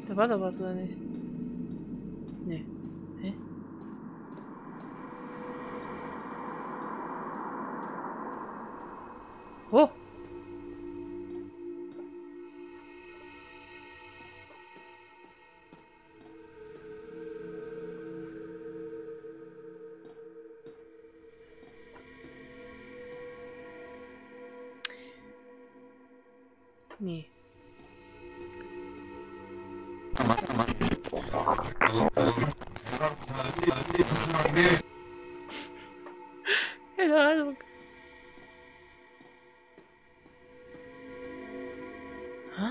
Da war doch was, oder nicht? Nee. Hä? Oh! Nee. Keine Ahnung. Ah?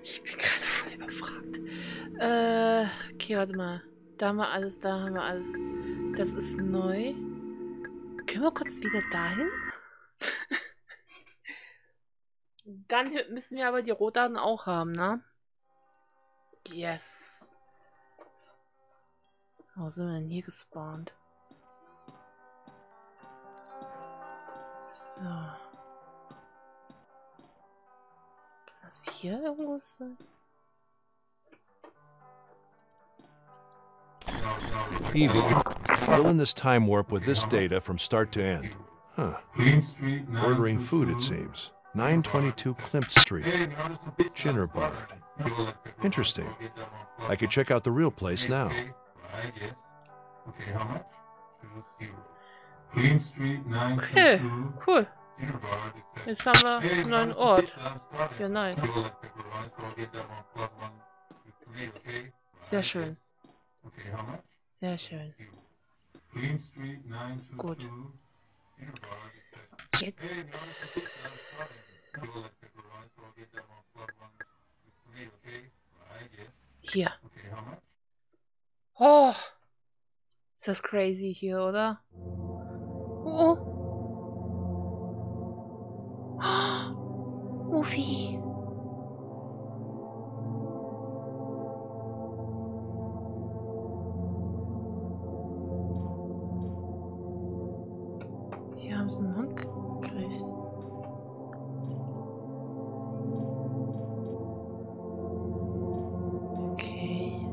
Ich bin gerade voll überfragt. Okay, warte mal. Da haben wir alles, da haben wir alles. Das ist neu. Können wir kurz wieder dahin? Dann müssen wir aber die Rohdaten auch haben, ne? Yes. Wo sind wir denn hier gespawnt? So. Kann das hier irgendwo sein? Evie, fill in this time warp with this data from start to end. Huh. Ordering food, it seems. 922 Klimt Street. Ginnerbard. Interesting. I could check out the real place now. Okay, cool. Jetzt haben wir einen neuen Ort. Ja, nice. Sehr schön. Sehr schön. Gut. Jetzt. Hier. Oh. Ist das crazy hier, oder? Oh. Oh. Ufi. Hier haben sie einen Hund gekriegt. Okay.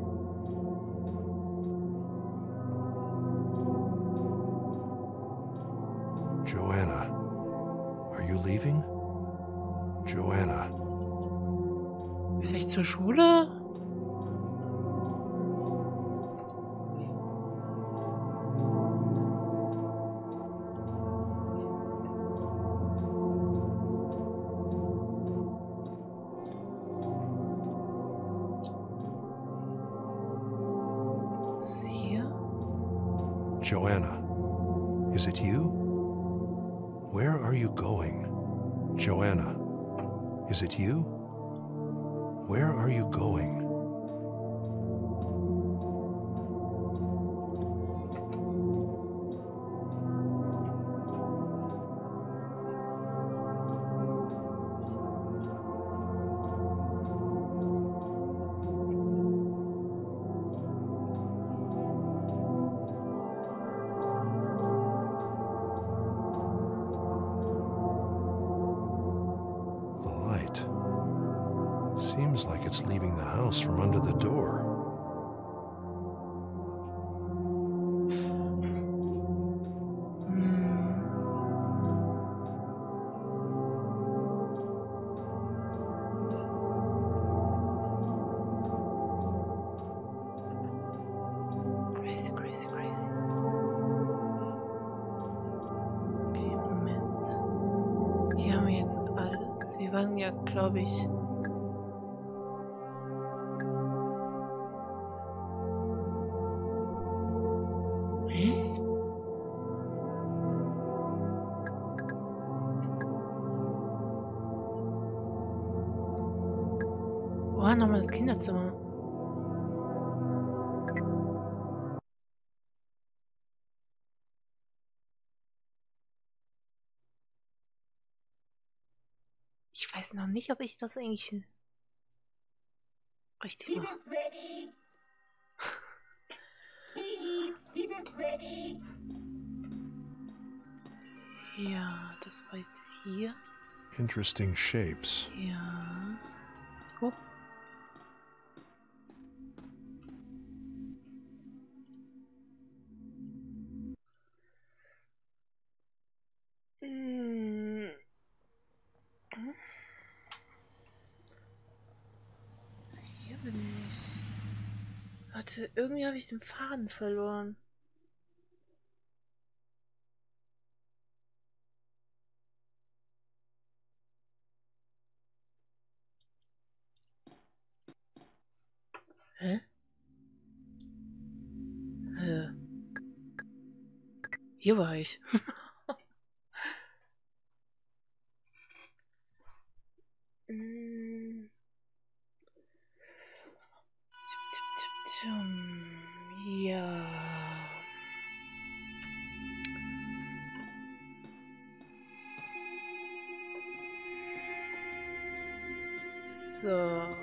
Joanna, are you leaving? Joanna. Vielleicht zur Schule? Was ist hier? Joanna, is it you? Where are you going? Joanna, is it you? Where are you going? Seems like it's leaving the house from under the door. Crazy, crazy, crazy. Okay, Moment. Hier haben wir jetzt alles. Wir waren ja, glaube ich... Nochmal das Kinderzimmer. Ich weiß noch nicht, ob ich das eigentlich richtig mache. Ja, das war jetzt hier. Interesting shapes. Ja. Oh. Hier bin ich. Warte, irgendwie habe ich den Faden verloren. Hä? Hier war ich. Ja. So.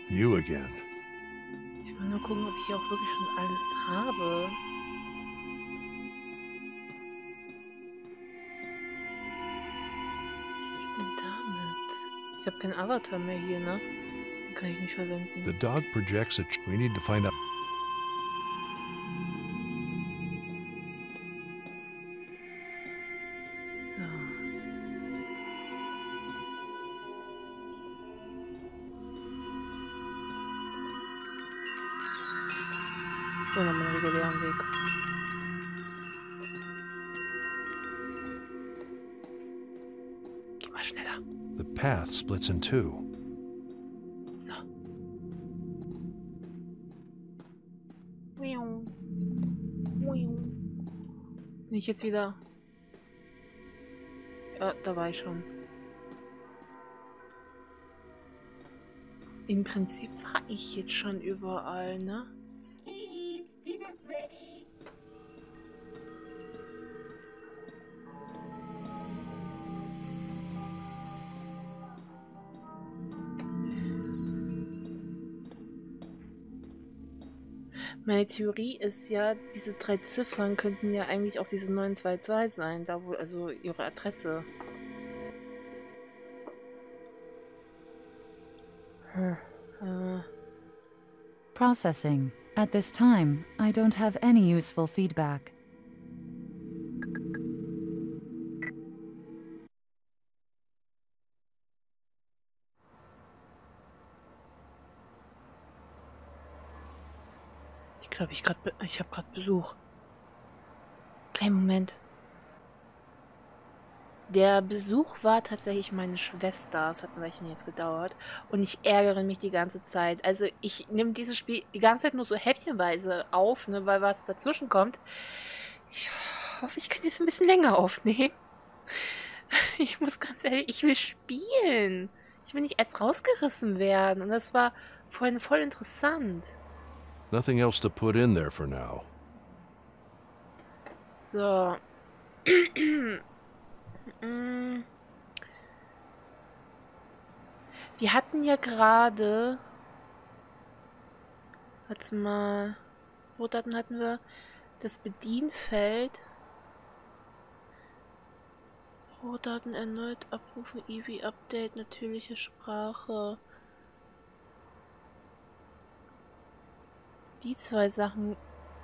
You again. Ich will nur gucken, ob ich hier auch wirklich schon alles habe. Was ist denn damit? Ich habe keinen Avatar mehr hier, ne? Den kann ich nicht verwenden. The dog projects a... We need to find out... So. Jetzt wollen wir mal einen regulären Weg. Geh mal schneller. The path splits in two. So. Bin ich jetzt wieder... Ja, da war ich schon. Im Prinzip war ich jetzt schon überall, ne? Meine Theorie ist ja, diese 3 Ziffern könnten ja eigentlich auch diese 922 sein, da wo also ihre Adresse. Processing. At this time, I don't have any useful feedback. Ich glaube, ich habe gerade Besuch. Kleinen Moment. Der Besuch war tatsächlich meine Schwester. Es hat ein Weilchen jetzt gedauert. Und ich ärgere mich die ganze Zeit. Also ich nehme dieses Spiel die ganze Zeit nur so häppchenweise auf, ne, weil was dazwischen kommt. Ich hoffe, ich kann jetzt ein bisschen länger aufnehmen. Ich muss ganz ehrlich, ich will spielen. Ich will nicht erst rausgerissen werden. Und das war vorhin voll interessant. Nothing else to put in there for now. So. Wir hatten ja gerade... Warte mal. Rohdaten hatten wir. Das Bedienfeld. Rohdaten erneut abrufen. EV Update. Natürliche Sprache. Die 2 Sachen...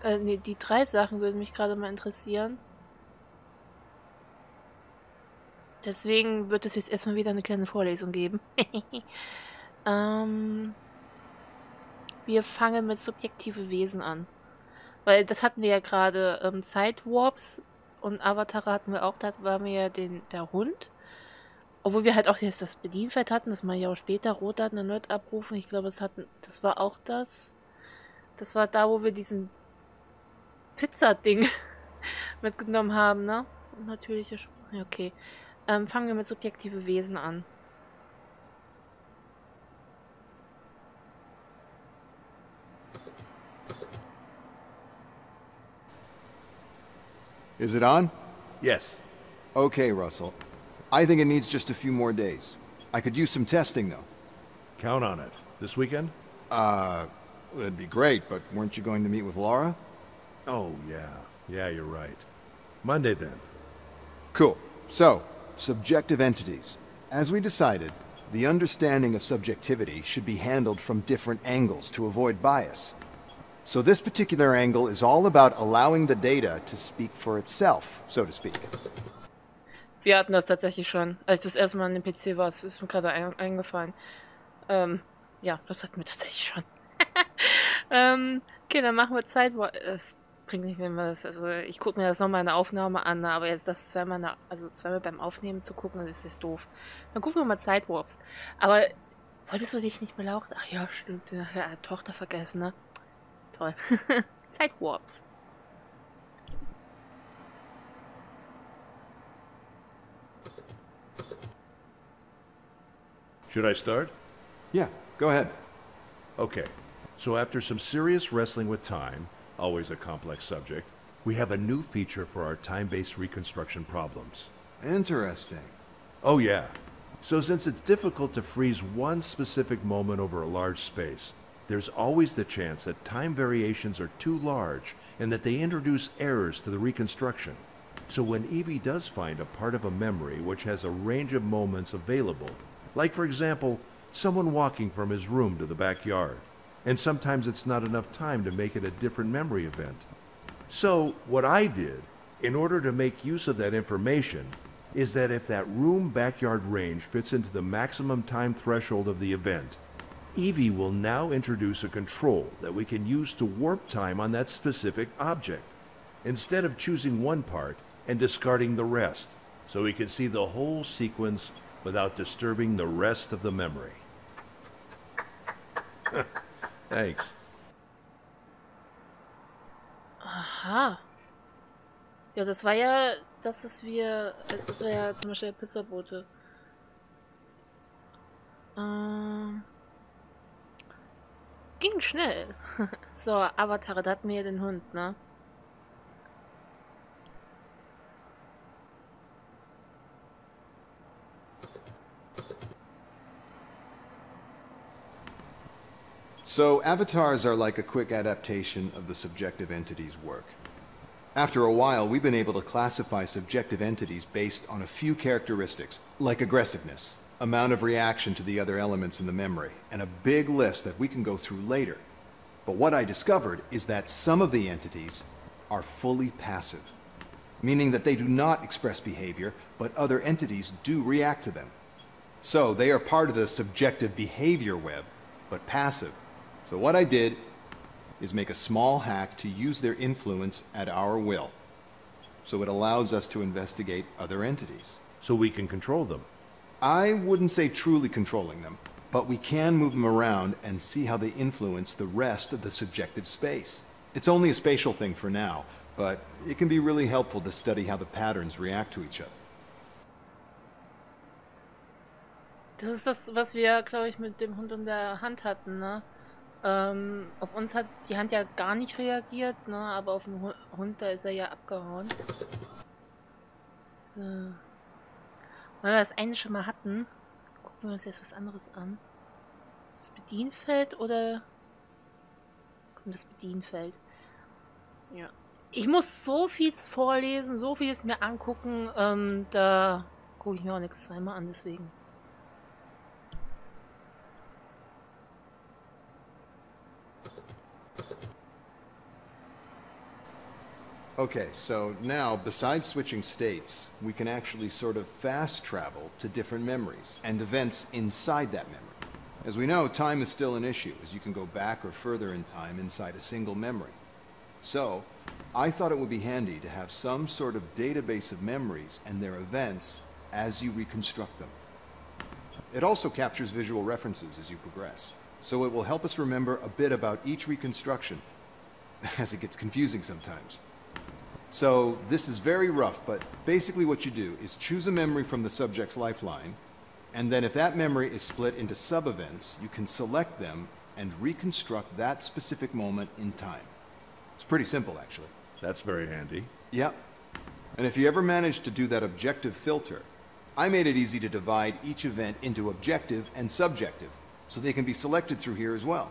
nee, die 3 Sachen würden mich gerade mal interessieren. Deswegen wird es jetzt erstmal wieder eine kleine Vorlesung geben. Wir fangen mit subjektive Wesen an. Weil das hatten wir ja gerade, Zeitwarps und Avatare hatten wir auch, da waren wir ja der Hund. Obwohl wir halt auch jetzt das Bedienfeld hatten, das man ja auch später Rohdaten erneut abrufen. Ich glaube, das war auch das. Das war da, wo wir diesen Pizza-Ding mitgenommen haben, ne? Und natürliche Sprache. Okay. Fangen wir mit subjektive Wesen an. Is it on? Yes. Okay, Russell. I think it needs just a few more days. I could use some testing, though. Count on it. This weekend? It'd be great, but weren't you going to meet with Laura? Oh, yeah. Yeah, you're right. Monday, then. Cool. So, subjective entities. As we decided, the understanding of subjectivity should be handled from different angles to avoid bias. So this particular angle is all about allowing the data to speak for itself, so to speak. Wir hatten das tatsächlich schon. Als ich das erste Mal an dem PC war, ist mir gerade eingefallen. Ja, das hatten wir tatsächlich schon. Okay, dann machen wir Zeit. Es bringt nicht mehr was. Also ich gucke mir das nochmal in der Aufnahme an, aber jetzt das zweimal beim Aufnehmen zu gucken, das ist doof. Dann gucken wir mal Zeitwarps. Aber wolltest du dich nicht mehr lauchen? Ach ja, stimmt. Ja, Tochter vergessen, ne? Toll. Zeitwarps. Should I start? Yeah, go ahead. Okay. So after some serious wrestling with time, always a complex subject, we have a new feature for our time-based reconstruction problems. Interesting. Oh yeah. So since it's difficult to freeze one specific moment over a large space, there's always the chance that time variations are too large and that they introduce errors to the reconstruction. So when Evie does find a part of a memory which has a range of moments available, like for example, someone walking from his room to the backyard, and sometimes it's not enough time to make it a different memory event. So what I did, in order to make use of that information, is that if that room-backyard range fits into the maximum time threshold of the event, Evie will now introduce a control that we can use to warp time on that specific object, instead of choosing one part and discarding the rest, so we can see the whole sequence without disturbing the rest of the memory. Thanks. Aha. Ja, das war ja das, was wir... Das war ja zum Beispiel der Pizzabote. Ging schnell. So, Avatar, da hatten wir ja den Hund, ne? So, avatars are like a quick adaptation of the subjective entity's work. After a while, we've been able to classify subjective entities based on a few characteristics, like aggressiveness, amount of reaction to the other elements in the memory, and a big list that we can go through later. But what I discovered is that some of the entities are fully passive, meaning that they do not express behavior, but other entities do react to them. So, they are part of the subjective behavior web, but passive. So what I did is make a small hack to use their influence at our will. So it allows us to investigate other entities. So we can control them. I wouldn't say truly controlling them, but we can move them around and see how they influence the rest of the subjective space. It's only a spatial thing for now, but it can be really helpful to study how the patterns react to each other. Das ist das, was wir, glaube ich, mit dem Hund in der Hand hatten, ne? Auf uns hat die Hand ja gar nicht reagiert, ne? Aber auf den Hund, da ist er ja abgehauen. So. Weil wir das eine schon mal hatten, gucken wir uns jetzt was anderes an. Das Bedienfeld oder... Kommt das Bedienfeld. Ja. Ich muss so viel vorlesen, so vieles mir angucken, da gucke ich mir auch nichts zweimal an, deswegen. Okay, so now, besides switching states, we can actually sort of fast travel to different memories and events inside that memory. As we know, time is still an issue, as you can go back or further in time inside a single memory. So, I thought it would be handy to have some sort of database of memories and their events as you reconstruct them. It also captures visual references as you progress, so it will help us remember a bit about each reconstruction, as it gets confusing sometimes. So, this is very rough, but basically what you do is choose a memory from the subject's lifeline, and then if that memory is split into sub-events, you can select them and reconstruct that specific moment in time. It's pretty simple, actually. That's very handy. Yep. And if you ever manage to do that objective filter, I made it easy to divide each event into objective and subjective, so they can be selected through here as well.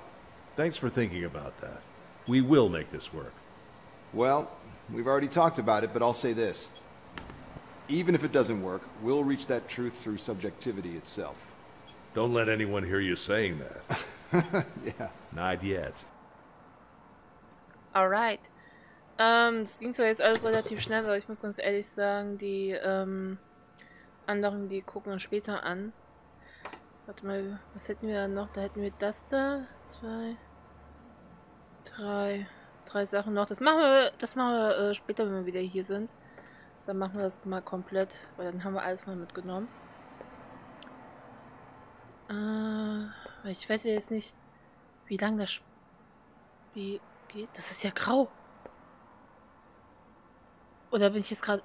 Thanks for thinking about that. We will make this work. Well, we've already talked about it, but I'll say this. Even if it doesn't work, we'll reach that truth through subjectivity itself. Don't let anyone hear you saying that. Yeah. Not yet. Alright. Es ging zwar jetzt alles relativ schnell, aber ich muss ganz ehrlich sagen, die anderen, die gucken uns später an. Warte mal, was hätten wir noch? Da hätten wir das da. 2, 3. 3 Sachen noch. Das machen wir später, wenn wir wieder hier sind. Dann machen wir das mal komplett, weil dann haben wir alles mal mitgenommen. Ich weiß ja jetzt nicht, wie lang das Spiel geht. Das ist ja grau. Oder bin ich jetzt gerade...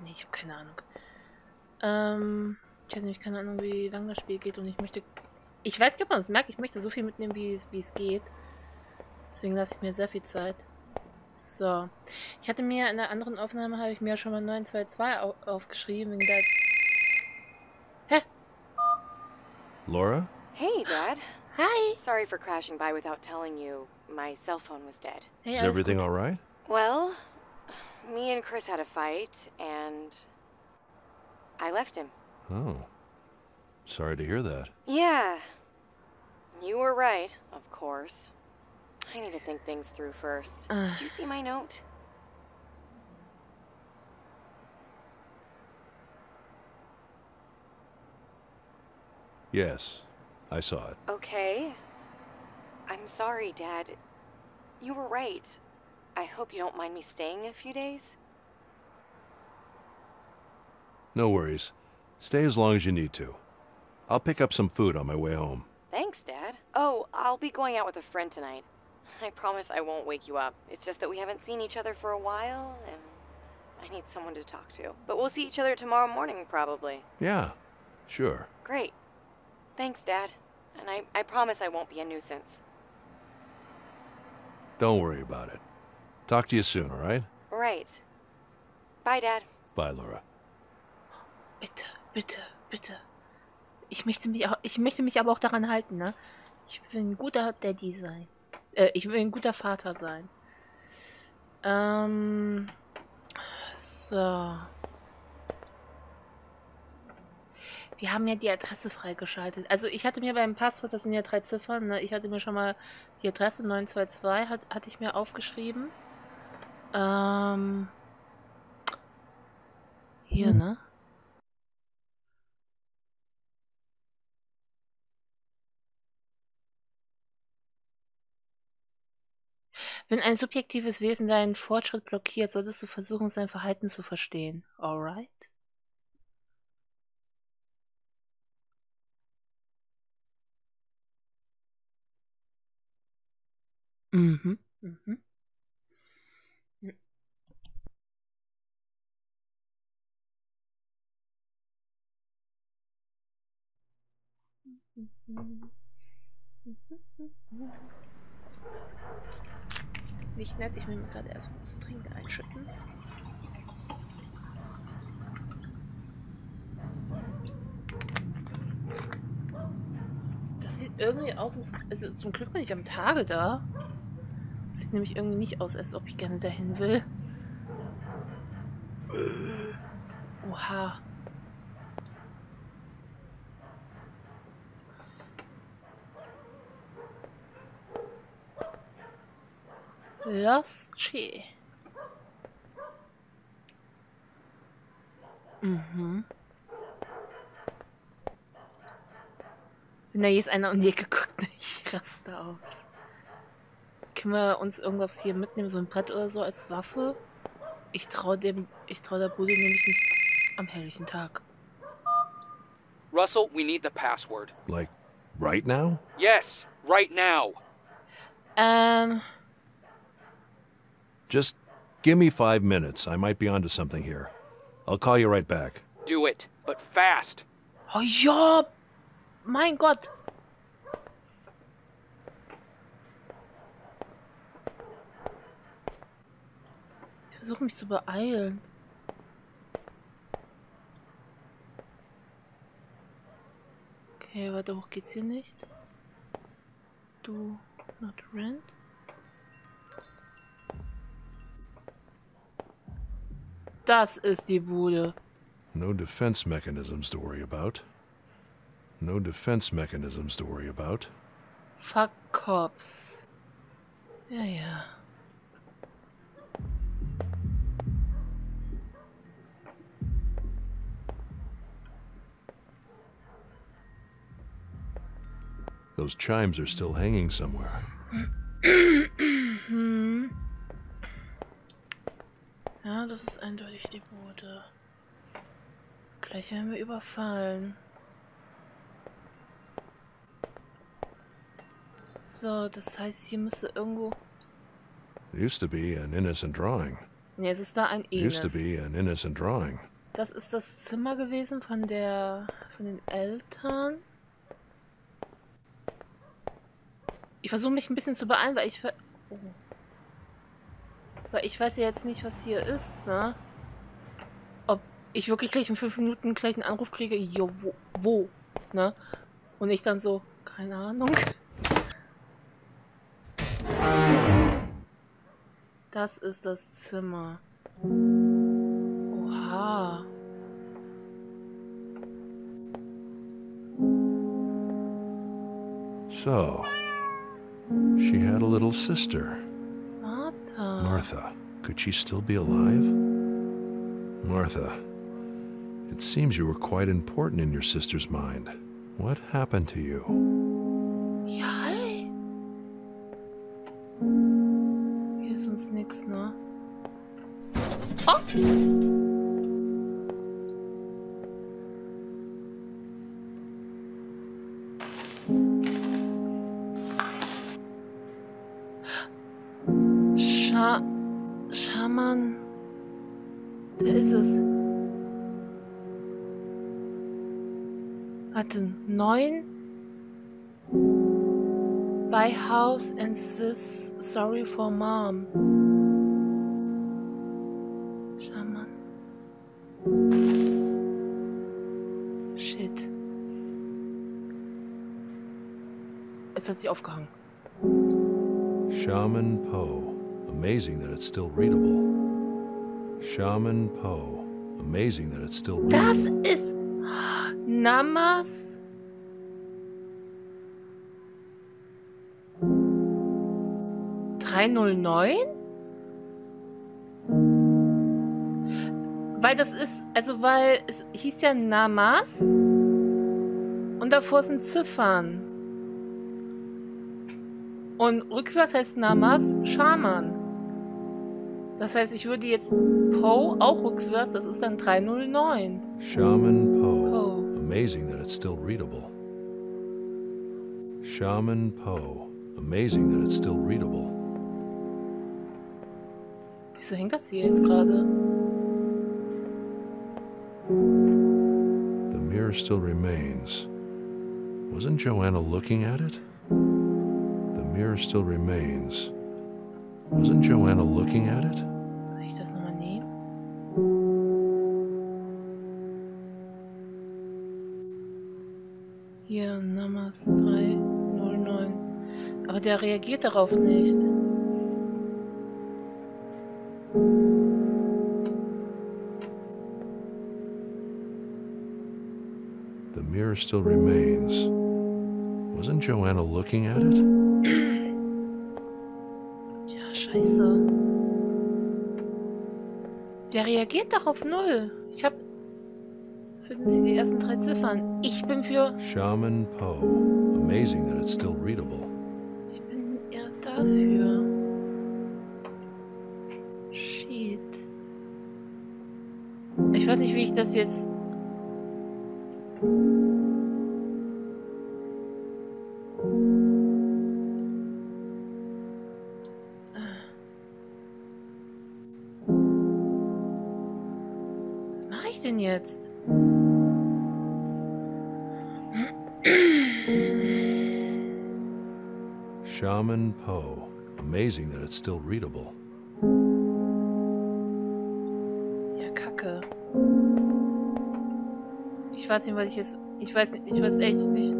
Nee, ich habe keine Ahnung. Ich habe nämlich keine Ahnung, wie lang das Spiel geht und ich möchte... Ich weiß nicht, ob man das merkt. Ich möchte so viel mitnehmen, wie es geht. Deswegen lasse ich mir sehr viel Zeit. So. Ich hatte mir in der anderen Aufnahme, habe ich mir schon mal 922 aufgeschrieben. Wegen der... Hä? Laura? Hey, Dad. Hi. Sorry for crashing by without telling you. My cell phone was dead. Hey, Is alles everything gut. all right? Well, me and Chris had a fight, and I left him. Oh. Sorry to hear that. Yeah. You were right, of course. I need to think things through first. Did you see my note? Yes, I saw it. Okay. I'm sorry, Dad. You were right. I hope you don't mind me staying a few days. No worries. Stay as long as you need to. I'll pick up some food on my way home. Thanks, Dad. Oh, I'll be going out with a friend tonight. I promise I won't wake you up. It's just that we haven't seen each other for a while, and I need someone to talk to. But we'll see each other tomorrow morning, probably. Yeah, sure. Great. Thanks, Dad. And I promise I won't be a nuisance. Don't worry about it. Talk to you soon, all right? Right. Bye, Dad. Bye, Laura. Bitte, bitte, bitte. Ich möchte mich aber auch daran halten, ne? Ich will ein guter Daddy sein. Ich will ein guter Vater sein. So. Wir haben ja die Adresse freigeschaltet. Also ich hatte mir beim Passwort, das sind ja 3 Ziffern, ne? Ich hatte mir schon mal die Adresse 922, hatte ich mir aufgeschrieben. Hier, ne? Wenn ein subjektives Wesen deinen Fortschritt blockiert, solltest du versuchen, sein Verhalten zu verstehen. Alright? Mhm. Mhm. Nicht nett, ich will mir gerade erst was zu trinken einschütten. Das sieht irgendwie aus, also zum Glück bin ich am Tage da. Das sieht nämlich irgendwie nicht aus, als ob ich gerne dahin will. Oha. Lost Chi. Mhm. Wenn da jetzt einer um die Ecke guckt, ich raste aus. Können wir uns irgendwas hier mitnehmen, so ein Brett oder so als Waffe? Ich trau der Bude nämlich nicht am helllichen Tag. Russell, we need the password. Like, right now? Yes, right now. Just give me 5 minutes. I might be onto something here. I'll call you right back. Do it, but fast. Oh ja! Mein Gott! Ich versuche mich zu beeilen. Okay, warte, hoch geht's hier nicht. Do not rent. Das ist die Bude. No defense mechanisms to worry about. No defense mechanisms to worry about. Fuck Cops. Ja, ja. Those chimes are still hanging somewhere. Ja, das ist eindeutig die Bude. Gleich werden wir überfallen. So, das heißt, hier müsste irgendwo... Used to be an innocent drawing. Ne, es ist da ein Used to Enes. be an innocent drawing. Das ist das Zimmer gewesen von den Eltern. Ich versuche mich ein bisschen zu beeilen, weil ich weiß ja jetzt nicht, was hier ist, ne? Ob ich wirklich gleich in 5 Minuten gleich einen Anruf kriege, jo, wo, ne? Und ich dann so, keine Ahnung. Das ist das Zimmer. Oha. So, she had a little sister. Martha. Martha. Could she still be alive? Martha, it seems you were quite important in your sister's mind. What happened to you? Ja, ey. Hier ist uns nix, ne? Oh! Schaman. Der ist es. Warte, 9? Buy house and sis, sorry for mom. Schaman. Shit. Es hat sich aufgehangen. Shaman Poe. Amazing that it's still readable. Shaman Poe. Amazing that it's still readable. Das ist Namas. ...309? Weil das ist, also weil es hieß ja Namas und davor sind Ziffern. Und rückwärts heißt Namas Schaman. Das heißt, ich würde jetzt Poe auch rückwärts, das ist dann 309. Shaman Poe. Amazing that it's still readable. Shaman Poe. Amazing that it's still readable. Wieso hängt das hier jetzt gerade? The mirror still remains. Wasn't Joanna looking at it? The mirror still remains. Wasn't Joanna looking at it? Soll ich das nochmal nehmen? Hier, Namas 309. Aber der reagiert darauf nicht. The mirror still remains. Wasn't Joanna looking at it? Ja, scheiße. Der reagiert darauf 0. Ich hab... Finden Sie die ersten 3 Ziffern. Ich bin für... Shaman Poe. Amazing that it's still readable. Ich bin eher dafür. Shit. Ich weiß nicht, wie ich das jetzt... Was mache ich denn jetzt? Shaman Poe. Amazing that it's still readable. Ja, Kacke. Ich weiß nicht, was ich jetzt... Ich weiß echt nicht...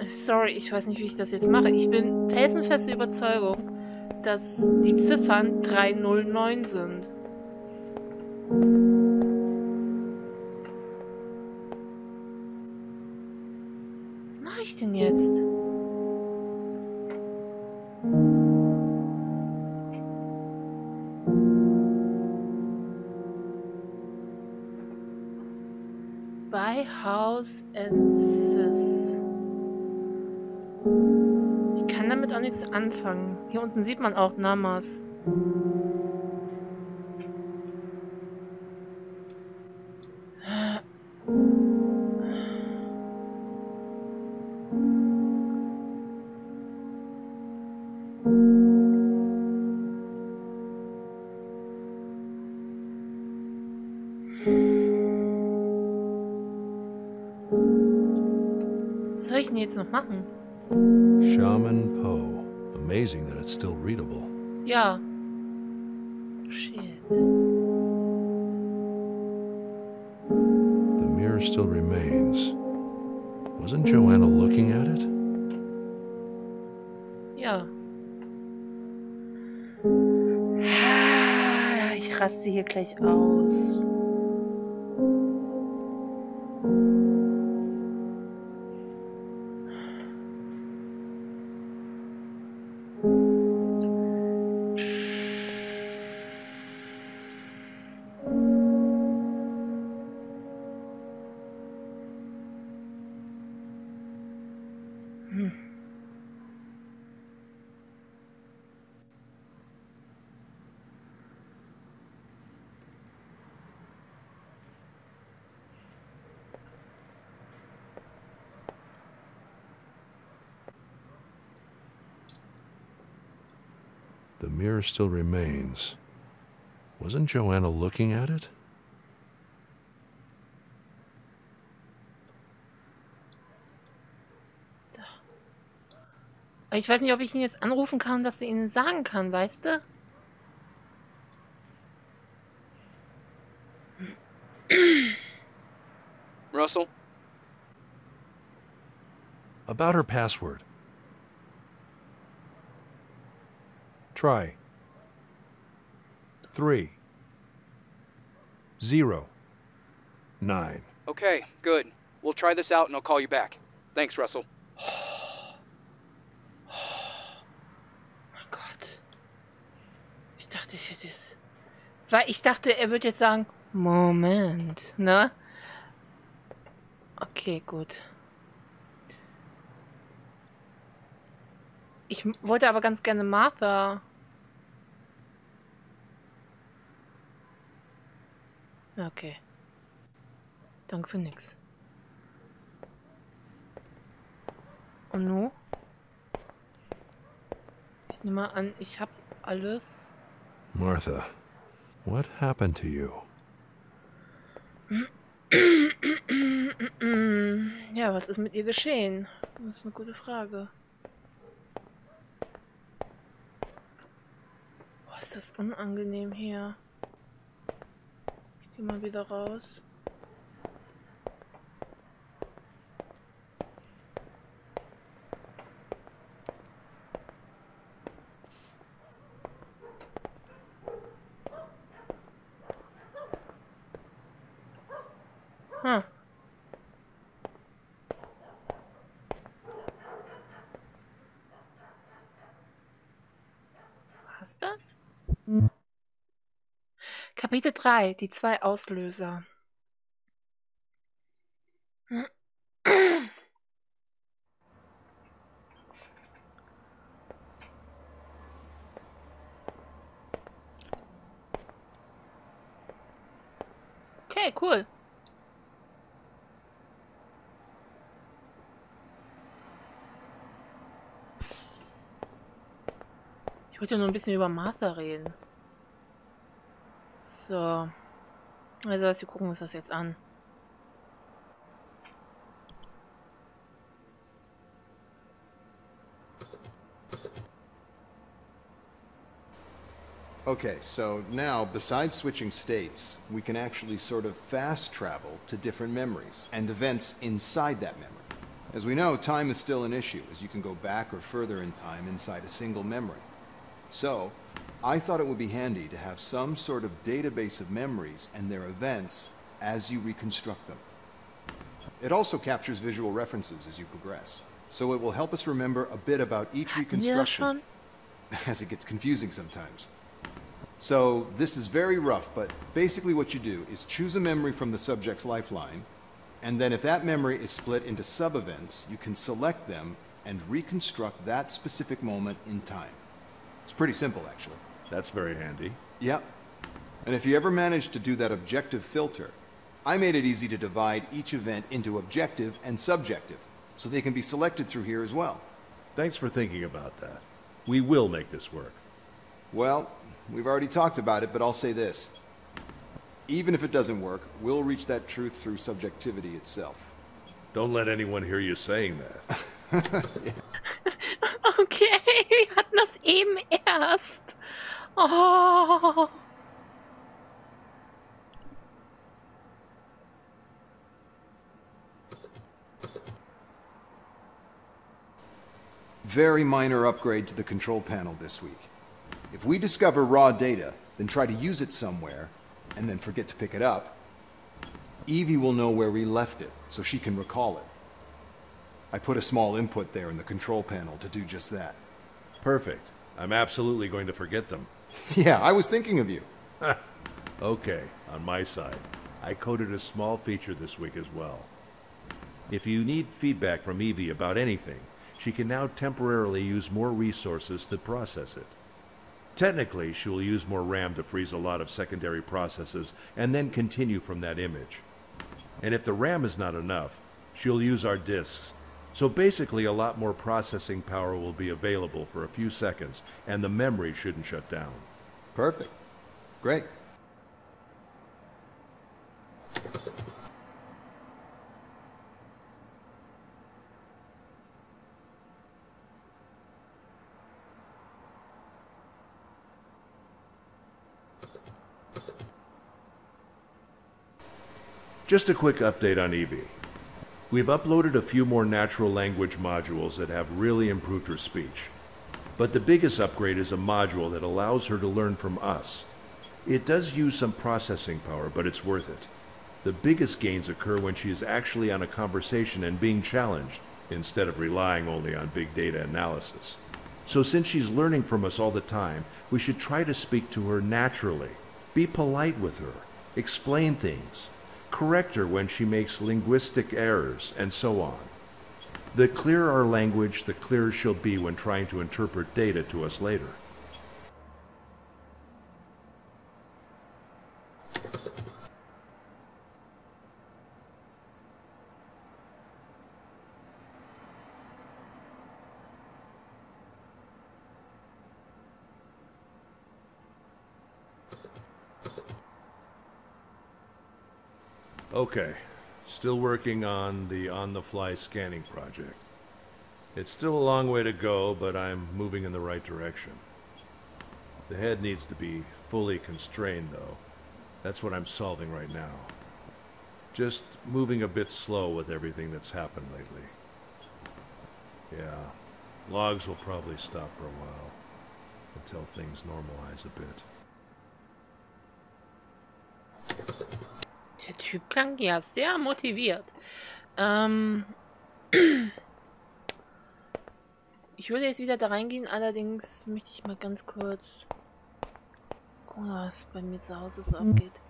Sorry, ich weiß nicht, wie ich das jetzt mache. Ich bin felsenfeste Überzeugung, dass die Ziffern 309 sind. Was mache ich denn jetzt? Buy House and Sis. Ich kann damit auch nichts anfangen. Hier unten sieht man auch Namas. Was soll ich denn jetzt noch machen? Shaman Poe. Amazing that it's still readable. Ja. Shit. The mirror still remains. Wasn't Joanna looking at it? Ja. Ich raste hier gleich aus. The mirror still remains. Wasn't Joanna looking at it? Ich weiß nicht, ob ich ihn jetzt anrufen kann, dass sie ihnen sagen kann, weißt du? Russell? About her password. Try. 3 0 9. Okay, good. We'll try this out and I'll call you back. Thanks, Russell. Oh Gott. Ich dachte, ich hätte es... Weil ich dachte, er würde jetzt sagen, Moment, ne? Okay, gut. Ich wollte aber ganz gerne Martha. Okay. Danke für nix. Und nu? Ich nehme mal an, ich hab's alles. Martha, what happened to you? Ja, was ist mit ihr geschehen? Das ist eine gute Frage. Boah, ist das unangenehm hier. Ich geh mal wieder raus. Hm. Was das? Kapitel 3, die 2 Auslöser. Okay, cool. Ich wollte nur ein bisschen über Martha reden. So. Also, wir gucken uns das jetzt an. Okay, so now, besides switching states, we can actually sort of fast travel to different memories and events inside that memory. As we know, time is still an issue, as you can go back or further in time inside a single memory. So, I thought it would be handy to have some sort of database of memories and their events as you reconstruct them. It also captures visual references as you progress, so it will help us remember a bit about each reconstruction, as it gets confusing sometimes. So, this is very rough, but basically what you do is choose a memory from the subject's lifeline, and then if that memory is split into sub-events, you can select them and reconstruct that specific moment in time. It's pretty simple, actually. That's very handy. Yep. And if you ever manage to do that objective filter, I made it easy to divide each event into objective and subjective, so they can be selected through here as well. Thanks for thinking about that. We will make this work. Well, we've already talked about it, but I'll say this. Even if it doesn't work, we'll reach that truth through subjectivity itself. Don't let anyone hear you saying that. Okay, wir hatten das eben erst. Oh. Very minor upgrade to the control panel this week. If we discover raw data, then try to use it somewhere, and then forget to pick it up, Evie will know where we left it, so she can recall it. I put a small input there in the control panel to do just that. Perfect. I'm absolutely going to forget them. Yeah, I was thinking of you. Okay, on my side, I coded a small feature this week as well. If you need feedback from Evie about anything, she can now temporarily use more resources to process it. Technically, she will use more RAM to freeze a lot of secondary processes and then continue from that image. And if the RAM is not enough, she'll use our disks. So basically, a lot more processing power will be available for a few seconds, and the memory shouldn't shut down. Perfect. Great. Just a quick update on Evie. We've uploaded a few more natural language modules that have really improved her speech. But the biggest upgrade is a module that allows her to learn from us. It does use some processing power, but it's worth it. The biggest gains occur when she is actually on a conversation and being challenged, instead of relying only on big data analysis. So since she's learning from us all the time, we should try to speak to her naturally. Be polite with her. Explain things. Correct her when she makes linguistic errors, and so on. The clearer our language, the clearer she'll be when trying to interpret data to us later. Okay, still working on the on-the-fly scanning project. It's still a long way to go, but I'm moving in the right direction. The head needs to be fully constrained, though. That's what I'm solving right now. Just moving a bit slow with everything that's happened lately. Yeah, logs will probably stop for a while, until things normalize a bit. Der Typ klang ja sehr motiviert. Ich würde jetzt wieder da reingehen, allerdings möchte ich mal ganz kurz gucken, was bei mir zu Hause so abgeht.